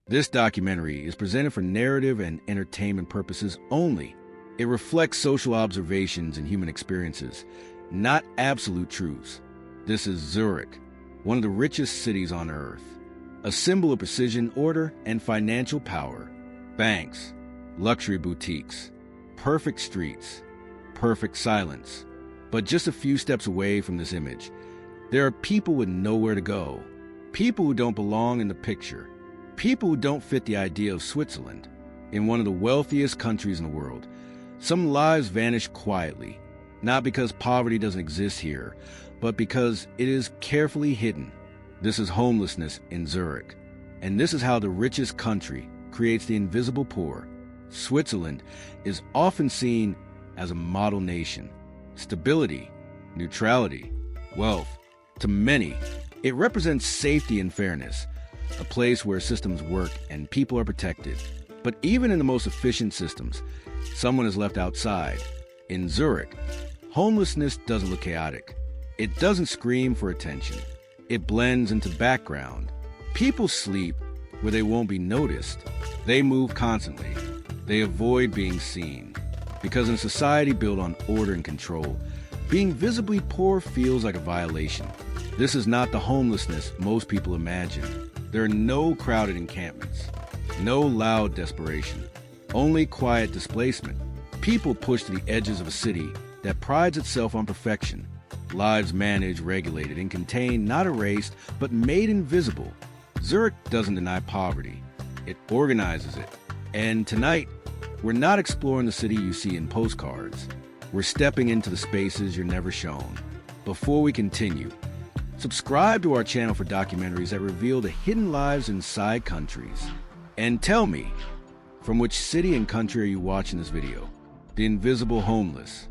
This documentary is presented for narrative and entertainment purposes only. It reflects social observations and human experiences, not absolute truths. This is Zurich, one of the richest cities on earth, a symbol of precision, order, and financial power. Banks, luxury boutiques, perfect streets, perfect silence. But just a few steps away from this image, there are people with nowhere to go, people who don't belong in the picture, people who don't fit the idea of Switzerland. In one of the wealthiest countries in the world, some lives vanish quietly, not because poverty doesn't exist here, but because it is carefully hidden. This is homelessness in Zurich, and this is how the richest country creates the invisible poor. Switzerland is often seen as a model nation. Stability, neutrality, wealth. To many, it represents safety and fairness, a place where systems work and people are protected. But even in the most efficient systems, someone is left outside. In Zurich, homelessness doesn't look chaotic. It doesn't scream for attention. It blends into background. People sleep where they won't be noticed. They move constantly. They avoid being seen. Because in a society built on order and control, being visibly poor feels like a violation. This is not the homelessness most people imagine. There are no crowded encampments, no loud desperation, only quiet displacement. People pushed to the edges of a city that prides itself on perfection. Lives managed, regulated, and contained, not erased, but made invisible. Zurich doesn't deny poverty. It organizes it. And tonight, we're not exploring the city you see in postcards. We're stepping into the spaces you're never shown. Before we continue, subscribe to our channel for documentaries that reveal the hidden lives inside countries. And tell me, from which city and country are you watching this video? The invisible homeless.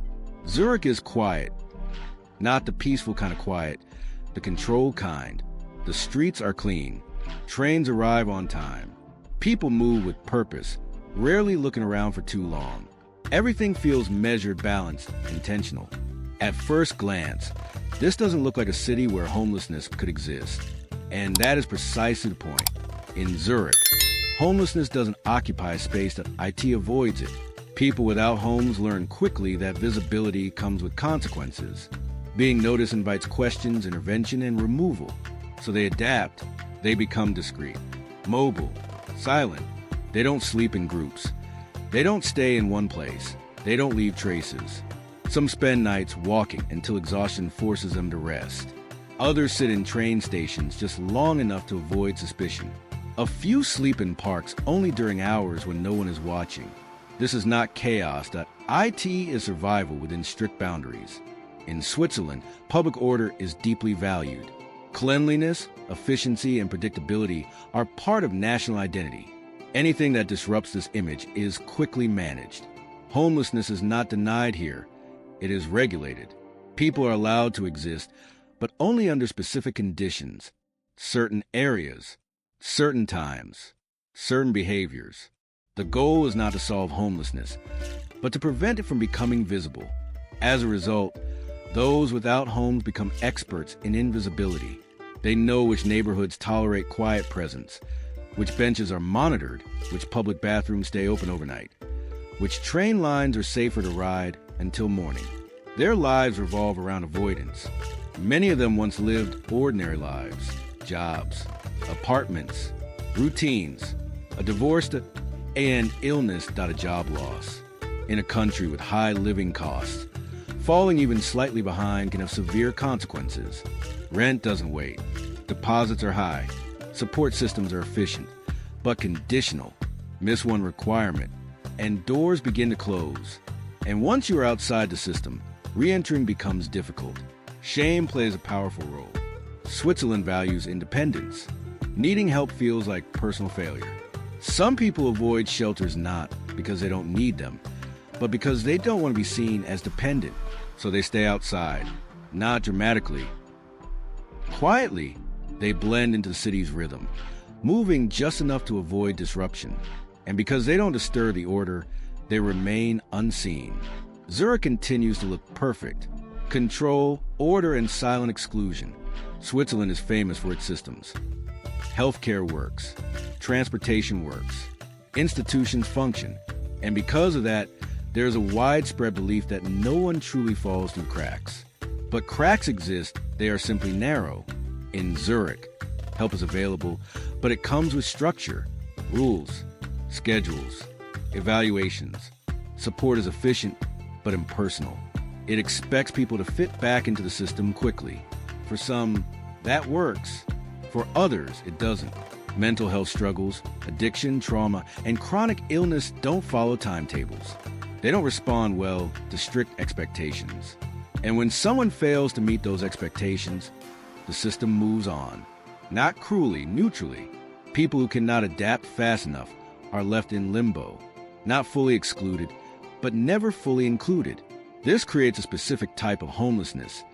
Zurich is quiet. Not the peaceful kind of quiet, the controlled kind. The streets are clean. Trains arrive on time. People move with purpose, rarely looking around for too long. Everything feels measured, balanced, intentional. At first glance, this doesn't look like a city where homelessness could exist. And that is precisely the point. In Zurich, homelessness doesn't occupy a space that IT avoids it. People without homes learn quickly that visibility comes with consequences. Being noticed invites questions, intervention, and removal. So they adapt. They become discreet, mobile, silent. They don't sleep in groups. They don't stay in one place. They don't leave traces. Some spend nights walking until exhaustion forces them to rest. Others sit in train stations just long enough to avoid suspicion. A few sleep in parks only during hours when no one is watching. This is not chaos. IT is survival within strict boundaries. In Switzerland, public order is deeply valued. Cleanliness, efficiency, and predictability are part of national identity. Anything that disrupts this image is quickly managed. Homelessness is not denied here. It is regulated. People are allowed to exist, but only under specific conditions, certain areas, certain times, certain behaviors. The goal is not to solve homelessness, but to prevent it from becoming visible. As a result, those without homes become experts in invisibility. They know which neighborhoods tolerate quiet presence, which benches are monitored, which public bathrooms stay open overnight, which train lines are safer to ride until morning. Their lives revolve around avoidance. Many of them once lived ordinary lives, jobs, apartments, routines, a divorce and illness, not a job loss. In a country with high living costs, falling even slightly behind can have severe consequences. Rent doesn't wait. Deposits are high. Support systems are efficient, but conditional. Miss one requirement, and doors begin to close. And once you are outside the system, re-entering becomes difficult. Shame plays a powerful role. Switzerland values independence. Needing help feels like personal failure. Some people avoid shelters not because they don't need them, but because they don't want to be seen as dependent. So they stay outside, not dramatically. Quietly, they blend into the city's rhythm, moving just enough to avoid disruption. And because they don't disturb the order, they remain unseen. Zurich continues to look perfect. Control, order, and silent exclusion. Switzerland is famous for its systems. Healthcare works. Transportation works. Institutions function. And because of that, there's a widespread belief that no one truly falls through cracks. But cracks exist, they are simply narrow. In Zurich, help is available, but it comes with structure, rules, schedules, evaluations. Support is efficient, but impersonal. It expects people to fit back into the system quickly. For some, that works. For others, it doesn't. Mental health struggles, addiction, trauma, and chronic illness don't follow timetables. They don't respond well to strict expectations. And when someone fails to meet those expectations, the system moves on. Not cruelly, neutrally. People who cannot adapt fast enough are left in limbo, not fully excluded, but never fully included. This creates a specific type of homelessness,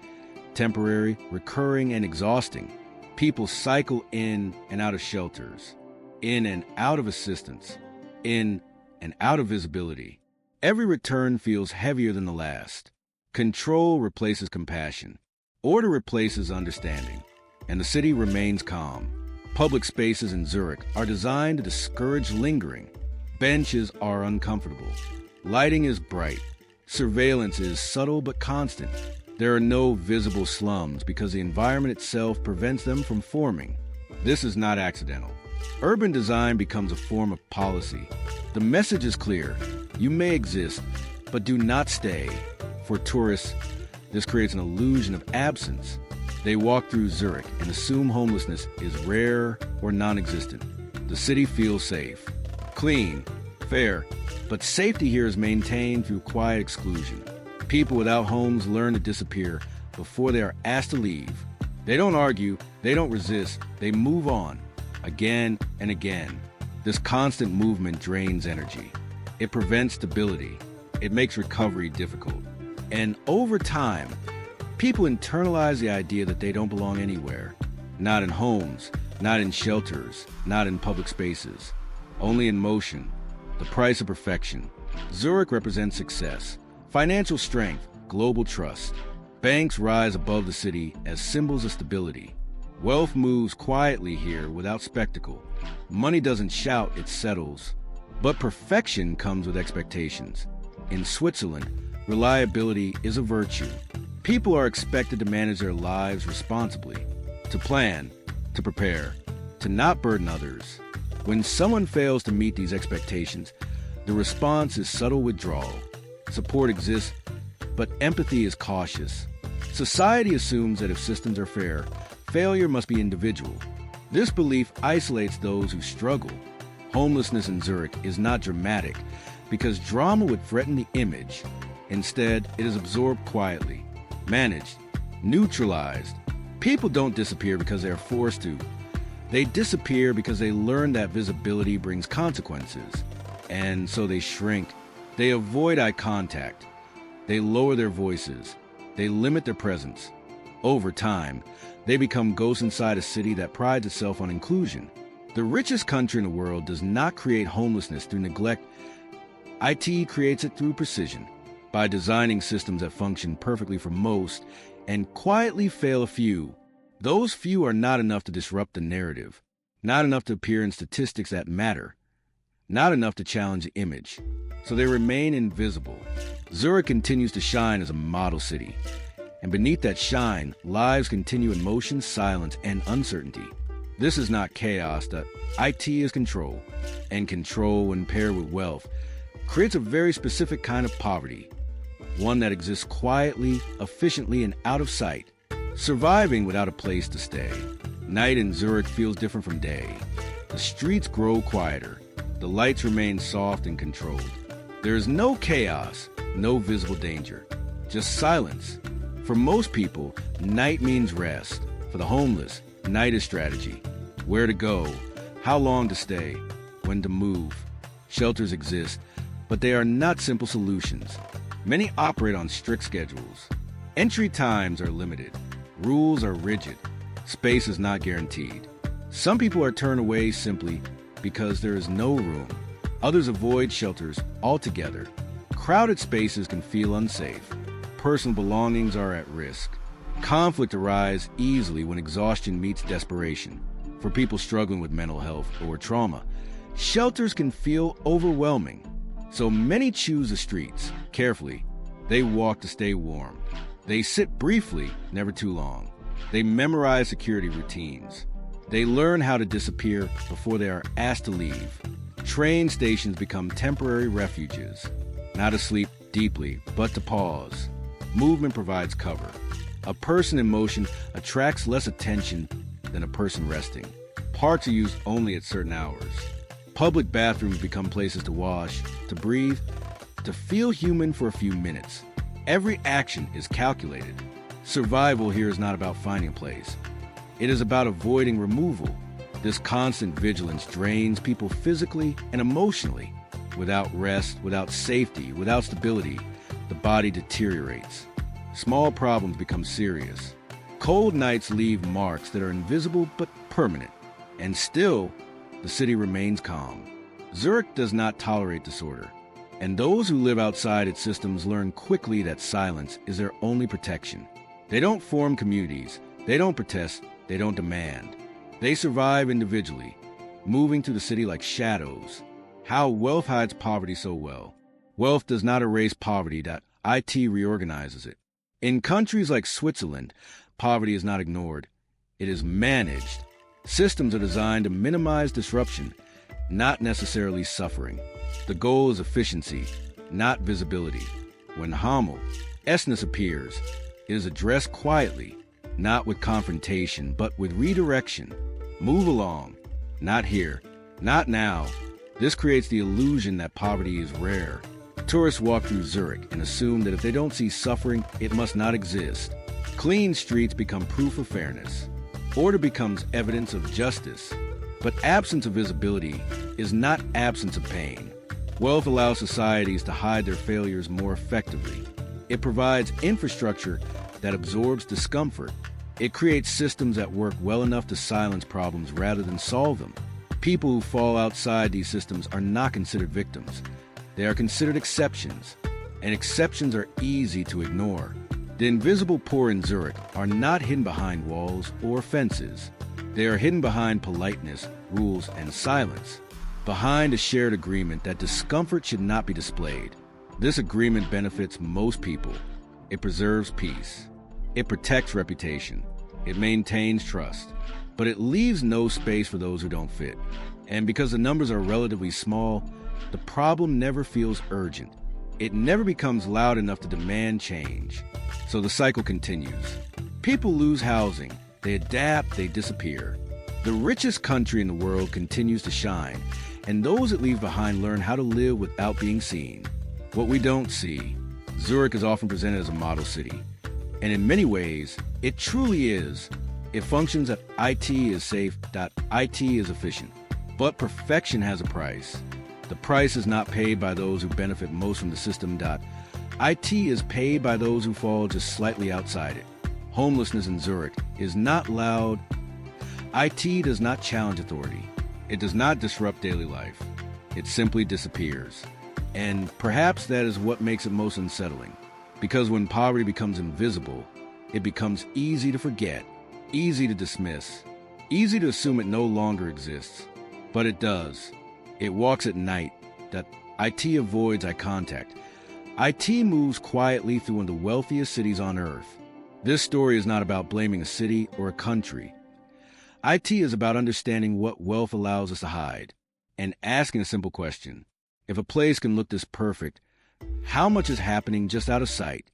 temporary, recurring, and exhausting. People cycle in and out of shelters, in and out of assistance, in and out of visibility. Every return feels heavier than the last. Control replaces compassion. Order replaces understanding. And the city remains calm. Public spaces in Zurich are designed to discourage lingering. Benches are uncomfortable. Lighting is bright. Surveillance is subtle but constant. There are no visible slums because the environment itself prevents them from forming. This is not accidental. Urban design becomes a form of policy. The message is clear. You may exist, but do not stay. For tourists, this creates an illusion of absence. They walk through Zurich and assume homelessness is rare or non-existent. The city feels safe, clean, fair, but safety here is maintained through quiet exclusion. People without homes learn to disappear before they are asked to leave. They don't argue, they don't resist, they move on, again and again. This constant movement drains energy. It prevents stability. It makes recovery difficult. And over time, people internalize the idea that they don't belong anywhere. Not in homes, not in shelters, not in public spaces. Only in motion, the price of perfection. Zurich represents success, financial strength, global trust. Banks rise above the city as symbols of stability. Wealth moves quietly here without spectacle. Money doesn't shout, it settles. But perfection comes with expectations. In Switzerland, reliability is a virtue. People are expected to manage their lives responsibly, to plan, to prepare, to not burden others. When someone fails to meet these expectations, the response is subtle withdrawal. Support exists, but empathy is cautious. Society assumes that if systems are fair, failure must be individual. This belief isolates those who struggle. Homelessness in Zurich is not dramatic because drama would threaten the image. Instead, it is absorbed quietly, managed, neutralized. People don't disappear because they are forced to. They disappear because they learn that visibility brings consequences. And so they shrink. They avoid eye contact. They lower their voices. They limit their presence. Over time, they become ghosts inside a city that prides itself on inclusion. The richest country in the world does not create homelessness through neglect. IT creates it through precision, by designing systems that function perfectly for most and quietly fail a few. Those few are not enough to disrupt the narrative, not enough to appear in statistics that matter, not enough to challenge the image. So they remain invisible. Zurich continues to shine as a model city. And beneath that shine, lives continue in motion, silence, and uncertainty. This is not chaos. The IT is control. And control, when paired with wealth, creates a very specific kind of poverty. One that exists quietly, efficiently, and out of sight, surviving without a place to stay. Night in Zurich feels different from day. The streets grow quieter. The lights remain soft and controlled. There is no chaos, no visible danger, just silence. For most people, night means rest. For the homeless, night is strategy. Where to go, how long to stay, when to move. Shelters exist, but they are not simple solutions. Many operate on strict schedules. Entry times are limited. Rules are rigid. Space is not guaranteed. Some people are turned away simply because there is no room. Others avoid shelters altogether. Crowded spaces can feel unsafe. Personal belongings are at risk. Conflict arises easily when exhaustion meets desperation. For people struggling with mental health or trauma, shelters can feel overwhelming. So many choose the streets. Carefully, they walk to stay warm. They sit briefly, never too long. They memorize security routines. They learn how to disappear before they are asked to leave. Train stations become temporary refuges, not to sleep deeply, but to pause. Movement provides cover. A person in motion attracts less attention than a person resting. Parks are used only at certain hours. Public bathrooms become places to wash, to breathe, to feel human for a few minutes. Every action is calculated. Survival here is not about finding a place. It is about avoiding removal. This constant vigilance drains people physically and emotionally. Without rest, without safety, without stability, the body deteriorates. Small problems become serious. Cold nights leave marks that are invisible but permanent. And still, the city remains calm. Zurich does not tolerate disorder. And those who live outside its systems learn quickly that silence is their only protection. They don't form communities. They don't protest. They don't demand. They survive individually, moving through the city like shadows. How wealth hides poverty so well. Wealth does not erase poverty, IT reorganizes it. In countries like Switzerland, poverty is not ignored. It is managed. Systems are designed to minimize disruption, not necessarily suffering. The goal is efficiency, not visibility. When homelessness appears, it is addressed quietly, not with confrontation, but with redirection. Move along. Not here. Not now. This creates the illusion that poverty is rare. Tourists walk through Zurich and assume that if they don't see suffering, it must not exist. Clean streets become proof of fairness. Order becomes evidence of justice. But absence of visibility is not absence of pain. Wealth allows societies to hide their failures more effectively. It provides infrastructure that absorbs discomfort. It creates systems that work well enough to silence problems rather than solve them. People who fall outside these systems are not considered victims. They are considered exceptions, and exceptions are easy to ignore. The invisible poor in Zurich are not hidden behind walls or fences. They are hidden behind politeness, rules, and silence. Behind a shared agreement that discomfort should not be displayed. This agreement benefits most people. It preserves peace. It protects reputation. It maintains trust. But it leaves no space for those who don't fit. And because the numbers are relatively small, the problem never feels urgent. It never becomes loud enough to demand change. So the cycle continues. People lose housing. They adapt, they disappear. The richest country in the world continues to shine, and those it leaves behind learn how to live without being seen. What we don't see, Zurich is often presented as a model city. And in many ways, it truly is. It functions that IT is safe, IT is efficient. But perfection has a price. The price is not paid by those who benefit most from the system. IT is paid by those who fall just slightly outside it. Homelessness in Zurich is not loud. IT does not challenge authority. It does not disrupt daily life. It simply disappears. And perhaps that is what makes it most unsettling. Because when poverty becomes invisible, it becomes easy to forget, easy to dismiss, easy to assume it no longer exists. But it does. It walks at night. That IT avoids eye contact. IT moves quietly through one of the wealthiest cities on earth. This story is not about blaming a city or a country. IT is about understanding what wealth allows us to hide and asking a simple question. If a place can look this perfect, how much is happening just out of sight?